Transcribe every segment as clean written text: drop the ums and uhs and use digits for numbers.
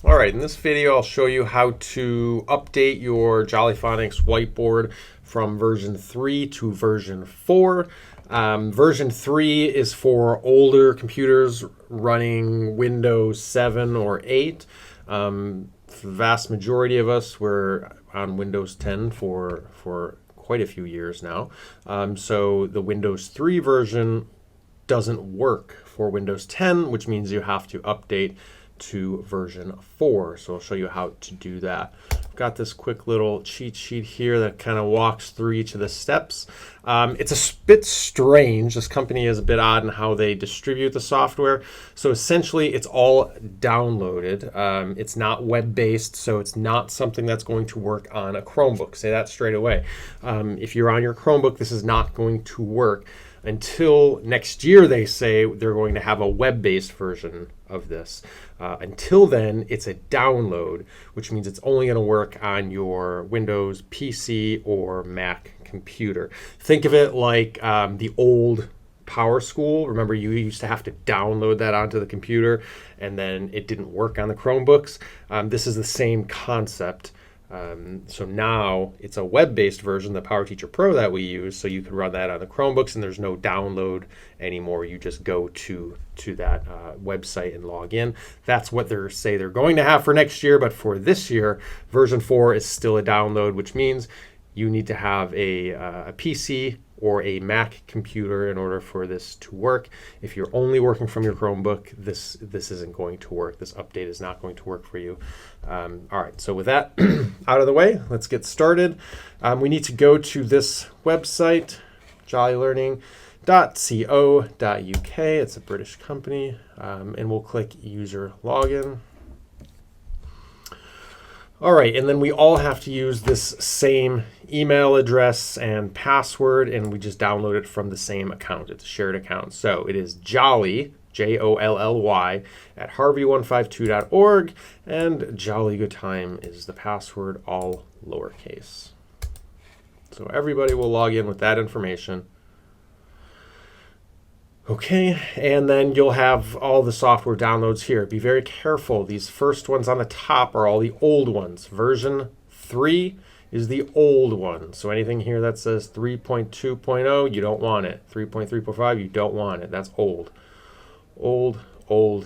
All right, in this video, I'll show you how to update your Jolly Phonics whiteboard from version 3 to version 4. Version 3 is for older computers running Windows 7 or 8. The vast majority of us were on Windows 10 for quite a few years now. So the Windows 3 version doesn't work for Windows 10, which means you have to update to version 4. So I'll show you how to do that. I've got this quick little cheat sheet here that kind of walks through each of the steps. It's a bit strange. This company is a bit odd in how they distribute the software. So essentially it's all downloaded. It's not web-based, so it's not something that's going to work on a Chromebook. Say that straight away. If you're on your Chromebook, this is not going to work until next year. They say they're going to have a web-based version of this. Until then, it's a download, which means it's only going to work on your Windows PC or Mac computer. Think of it like the old Power School. Remember, you used to have to download that onto the computer, and then it didn't work on the Chromebooks. This is the same concept. So now it's a web-based version, the PowerTeacher Pro that we use, so you can run that on the Chromebooks, and there's no download anymore. You just go to that website and log in. That's what they're going to have for next year, but for this year, version 4 is still a download, which means you need to have a PC or a Mac computer in order for this to work. If you're only working from your Chromebook, this isn't going to work. This update is not going to work for you. All right, so with that out of the way, let's get started. We need to go to this website, jollylearning.co.uk. It's a British company, and we'll click user login. All right, and then we all have to use this same email address and password, and we just download it from the same account. It's a shared account. So it is Jolly, Jolly, at harvey152.org, and Jolly Good Time is the password, all lowercase. So everybody will log in with that information. Okay, and then you'll have all the software downloads here. Be very careful. These first ones on the top are all the old ones. Version 3 is the old one. So anything here that says 3.2.0, you don't want it. 3.3.5, you don't want it. That's old. Old,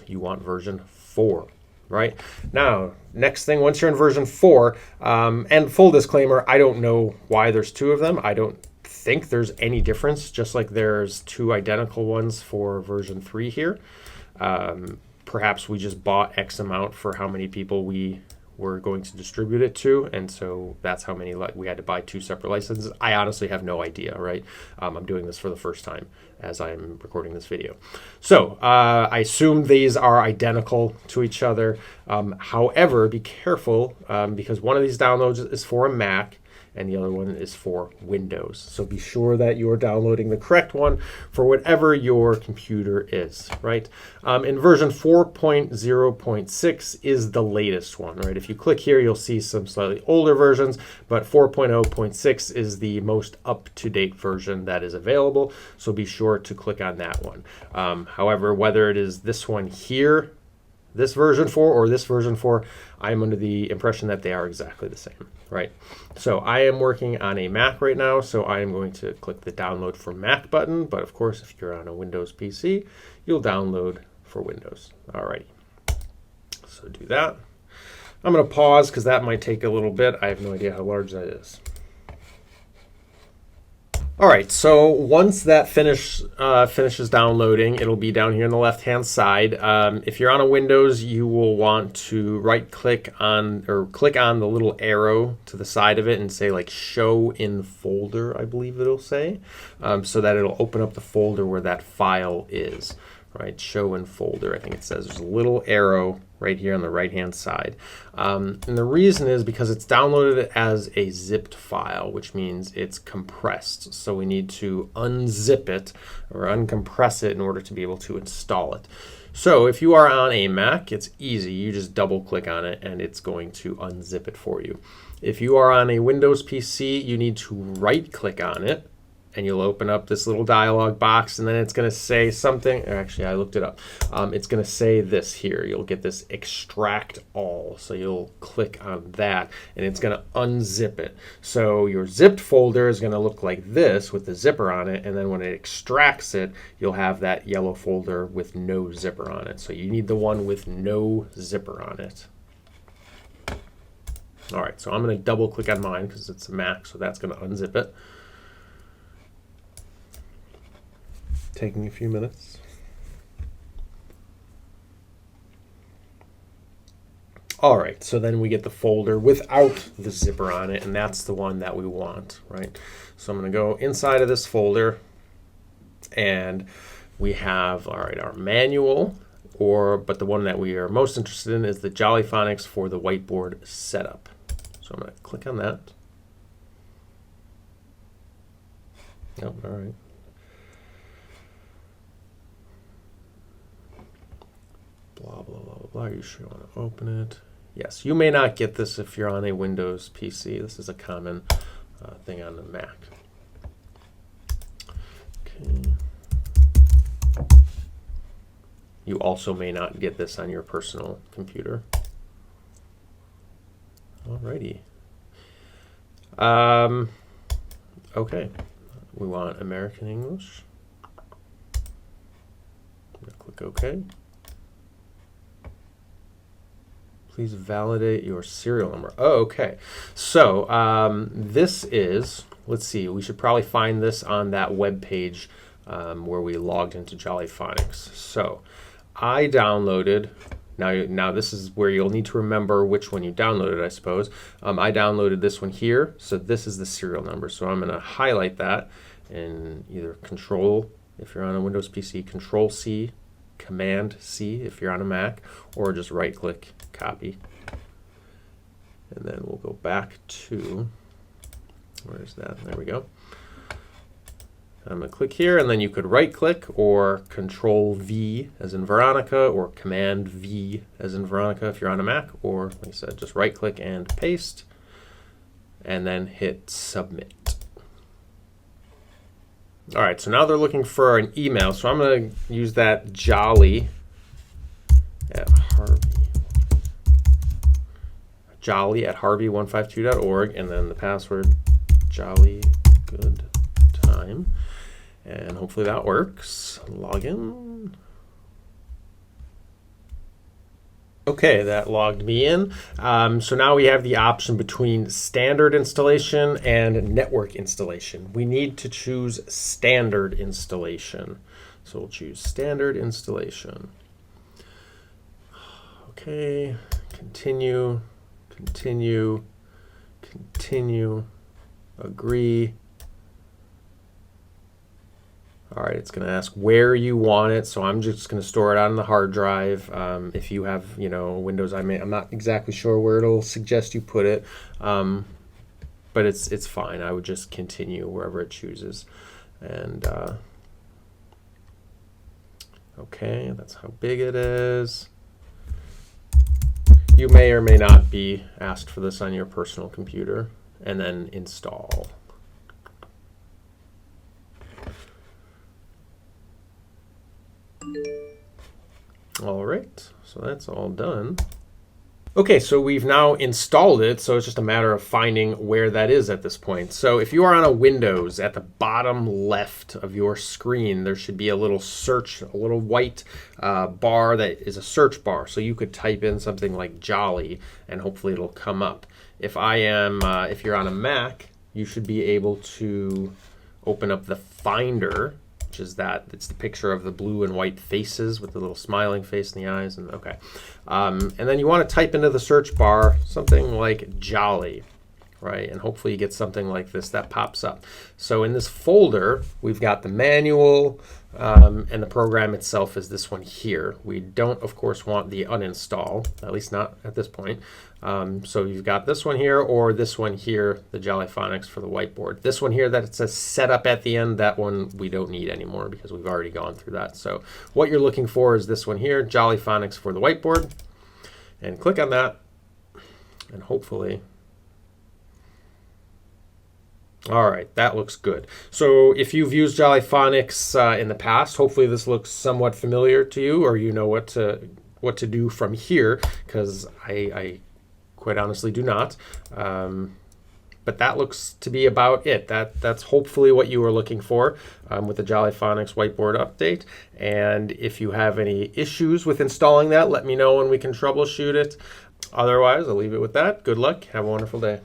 you want version 4. Right? Now, next thing, once you're in version 4, and full disclaimer, I don't know why there's two of them. I don't think there's any difference, just like there's two identical ones for version 3 here. Perhaps we just bought X amount for how many people we were going to distribute it to, and so that's how many we had to buy two separate licenses. I honestly have no idea, right? I'm doing this for the first time as I'm recording this video. So I assume these are identical to each other. However, be careful because one of these downloads is for a Mac, and the other one is for Windows. So be sure that you're downloading the correct one for whatever your computer is, right? In version 4.0.6 is the latest one, right? If you click here, you'll see some slightly older versions, but 4.0.6 is the most up-to-date version that is available, so be sure to click on that one. However, whether it is this one here, this version 4 or this version 4, I am under the impression that they are exactly the same, right? So I am working on a Mac right now, so I am going to click the download for Mac button, but of course, if you're on a Windows PC, you'll download for Windows. Alrighty, so do that. I'm going to pause because that might take a little bit. I have no idea how large that is. All right, so once that finishes downloading, it'll be down here on the left-hand side. If you're on a Windows, you will want to right-click on or click on the little arrow to the side of it and say like Show in Folder, I believe it'll say, so that it'll open up the folder where that file is. Right, Show in Folder. I think it says there's a little arrow right here on the right-hand side. And the reason is because it's downloaded as a zipped file, which means it's compressed. So we need to unzip it or uncompress it in order to be able to install it. So if you are on a Mac, it's easy. You just double-click on it, and it's going to unzip it for you. If you are on a Windows PC, you need to right-click on it and you'll open up this little dialog box, and then it's going to say something. Actually, I looked it up. It's going to say this here. You'll get this extract all. So you'll click on that, and it's going to unzip it. So your zipped folder is going to look like this with the zipper on it, and then when it extracts it, you'll have that yellow folder with no zipper on it. So you need the one with no zipper on it. All right, so I'm going to double click on mine because it's a Mac, so that's going to unzip it. Taking a few minutes. All right, so then we get the folder without the zipper on it, and that's the one that we want, right? So I'm going to go inside of this folder, and we have, all right, our manual, but the one that we are most interested in is the Jolly Phonics for the whiteboard setup. So I'm going to click on that. Yep, all right. Blah, blah, blah, blah, blah. You sure want to open it? Yes, you may not get this if you're on a Windows PC. This is a common thing on the Mac. Okay. You also may not get this on your personal computer. Alrighty. Okay. We want American English. I'm going to click OK. Please validate your serial number. Oh, okay. So this is, let's see, we should probably find this on that web page where we logged into Jolly Phonics. So I downloaded, now this is where you'll need to remember which one you downloaded, I suppose. I downloaded this one here, so this is the serial number. So I'm going to highlight that and either Control, if you're on a Windows PC, Control C, Command C if you're on a Mac, or just right click, copy. And then we'll go back to, where's that? There we go. I'm going to click here, and then you could right click or Control V as in Veronica, or Command V as in Veronica if you're on a Mac, or like I said, just right click and paste, and then hit submit. All right, so now they're looking for an email, so I'm going to use that Jolly at Harvey152.org, and then the password Jolly Good Time, and hopefully that works. Log in. Okay, that logged me in. So now we have the option between standard installation and network installation. We need to choose standard installation. So we'll choose standard installation. Okay, continue, continue, continue, agree. All right, it's going to ask where you want it, so I'm just going to store it on the hard drive. If you have, Windows, I'm not exactly sure where it'll suggest you put it, but it's fine. I would just continue wherever it chooses, and okay, that's how big it is. You may or may not be asked for this on your personal computer, and then install. All right, so that's all done. Okay, so we've now installed it, so it's just a matter of finding where that is at this point. So if you are on a Windows, at the bottom left of your screen, there should be a little search, a little white bar that is a search bar. So you could type in something like Jolly, and hopefully it'll come up. If you're on a Mac, you should be able to open up the Finder, which is it's the picture of the blue and white faces with the little smiling face in the eyes. And okay, and then you want to type into the search bar something like Jolly, right? And hopefully you get something like this that pops up. So in this folder, we've got the manual, and the program itself is this one here. We don't, of course, want the uninstall, at least not at this point. So you've got this one here, or this one here, the Jolly Phonics for the whiteboard. This one here that it says setup at the end, that one we don't need anymore because we've already gone through that. So what you're looking for is this one here, Jolly Phonics for the whiteboard, and click on that, and hopefully All right, that looks good. So if you've used Jolly Phonics in the past, hopefully this looks somewhat familiar to you, or you know what to do from here, because I quite honestly do not. But that looks to be about it. That's hopefully what you were looking for with the Jolly Phonics whiteboard update. And if you have any issues with installing that, let me know and we can troubleshoot it. Otherwise, I'll leave it with that. Good luck. Have a wonderful day.